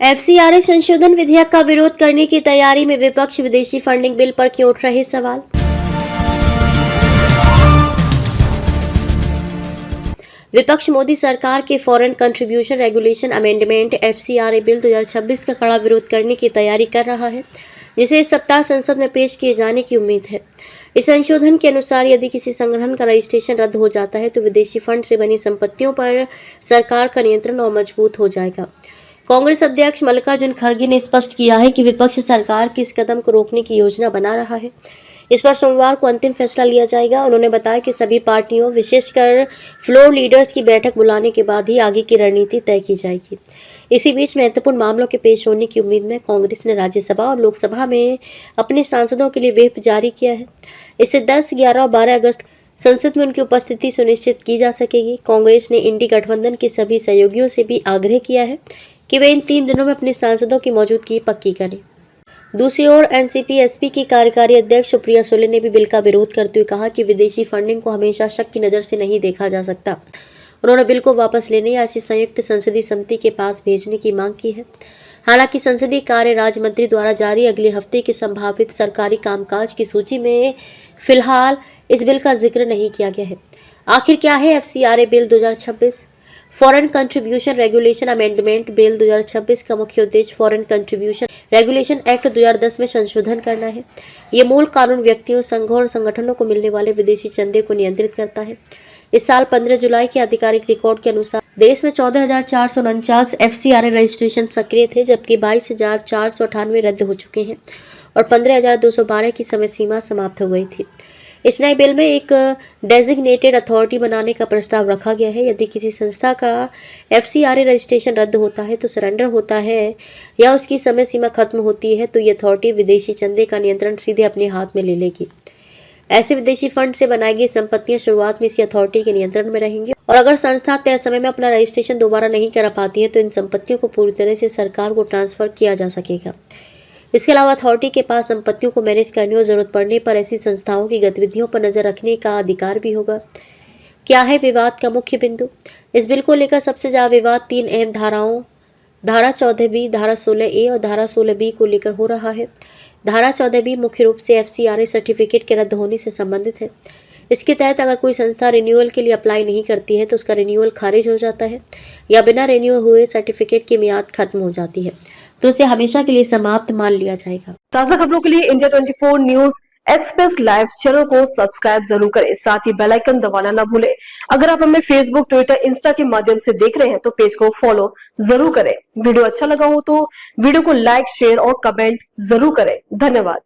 FCRA संशोधन विधेयक का विरोध करने की तैयारी में विपक्ष, विदेशी फंडिंग बिल पर क्यों उठ रहे सवाल। विपक्ष मोदी सरकार के foreign contribution regulation amendment FCRA bill 2026 का कड़ा विरोध करने की तैयारी कर रहा है, जिसे इस सप्ताह संसद में पेश किए जाने की उम्मीद है। इस संशोधन के अनुसार यदि किसी संगठन का रजिस्ट्रेशन रद्द हो जाता है तो विदेशी फंड से बनी संपत्तियों पर सरकार का नियंत्रण और मजबूत हो जाएगा। कांग्रेस अध्यक्ष मल्लिकार्जुन खड़गे ने स्पष्ट किया है कि विपक्ष सरकार की इस कदम को रोकने की योजना बना रहा है। इस पर सोमवार को अंतिम फैसला लिया जाएगा। उन्होंने बताया कि सभी पार्टियों, विशेषकर फ्लोर लीडर्स की बैठक बुलाने के बाद ही आगे की रणनीति तय की जाएगी। इसी बीच महत्वपूर्ण मामलों के पेश होने की उम्मीद में कांग्रेस ने राज्यसभा और लोकसभा में अपने सांसदों के लिए व्हिप जारी किया है। इससे 10, 11 और 12 अगस्त संसद में उनकी उपस्थिति सुनिश्चित की जा सकेगी। कांग्रेस ने इंडी गठबंधन के सभी सहयोगियों से भी आग्रह किया है कि वे इन 3 दिनों में अपने सांसदों की मौजूदगी पक्की करें। दूसरी ओर एनसीपी-एसपी की कार्यकारी अध्यक्ष सुप्रिया सुले ने भी बिल का विरोध करते हुए कहा कि विदेशी फंडिंग को हमेशा शक की नज़र से नहीं देखा जा सकता। उन्होंने बिल को वापस लेने या ऐसी संयुक्त संसदीय समिति के पास भेजने की मांग की है। हालांकि संसदीय कार्य राज्य मंत्री द्वारा जारी अगले हफ्ते के संभावित सरकारी कामकाज की सूची में फिलहाल इस बिल का जिक्र नहीं किया गया है। आखिर क्या है FCRA bill 2026? Foreign contribution regulation amendment bill 2026 का मुख्य उद्देश्य फॉरेन कंट्रीब्यूशन रेगुलेशन एक्ट 2010 में संशोधन करना है। ये मूल कानून व्यक्तियों, संघों और संगठनों को मिलने वाले विदेशी चंदे को नियंत्रित करता है। इस साल 15 जुलाई के आधिकारिक रिकॉर्ड के अनुसार देश में 14,449 एफसीआरए रजिस्ट्रेशन सक्रिय थे, जबकि 22,498 रद्द हो चुके हैं और 15,212 की समय सीमा समाप्त हो गई थी। इस नए बिल में एक डेजिग्नेटेड अथॉरिटी बनाने का प्रस्ताव रखा गया है। यदि किसी संस्था का एफसीआरए रजिस्ट्रेशन रद्द होता है, तो सरेंडर होता है या उसकी समय सीमा खत्म होती है, तो ये अथॉरिटी विदेशी चंदे का नियंत्रण सीधे अपने हाथ में ले लेगी। ऐसे विदेशी फंड से बनाई गई संपत्तियां शुरुआत में इसी अथॉरिटी के नियंत्रण में रहेंगी और अगर संस्था तय समय में अपना रजिस्ट्रेशन दोबारा नहीं करा पाती है तो इन संपत्तियों को पूरी तरह से सरकार को ट्रांसफर किया जा सकेगा। इसके अलावा अथॉरिटी के पास संपत्तियों को मैनेज करने और जरूरत पड़ने पर ऐसी संस्थाओं की गतिविधियों पर नजर रखने का अधिकार भी होगा। क्या है विवाद का मुख्य बिंदु? इस बिल को लेकर सबसे ज्यादा विवाद 3 अहम धाराओं, धारा 14B, धारा 16A और धारा 16B को लेकर हो रहा है। धारा 14B मुख्य रूप से एफसीआरए सर्टिफिकेट के रद्द होने से संबंधित है। इसके तहत अगर कोई संस्था रिन्यूअल के लिए अप्लाई नहीं करती है तो उसका रिन्यूअल खारिज हो जाता है या बिना रिन्यू हुए सर्टिफिकेट की मियाद खत्म हो जाती है तो उसे हमेशा के लिए समाप्त मान लिया जाएगा। ताजा खबरों के लिए India 24 news express live channel को सब्सक्राइब जरूर करें, साथ ही बेल आइकन दबाना ना भूलें। अगर आप हमें फेसबुक, ट्विटर, इंस्टा के माध्यम से देख रहे हैं तो पेज को फॉलो जरूर करें। वीडियो अच्छा लगा हो तो वीडियो को लाइक, शेयर और कमेंट जरूर करें। धन्यवाद।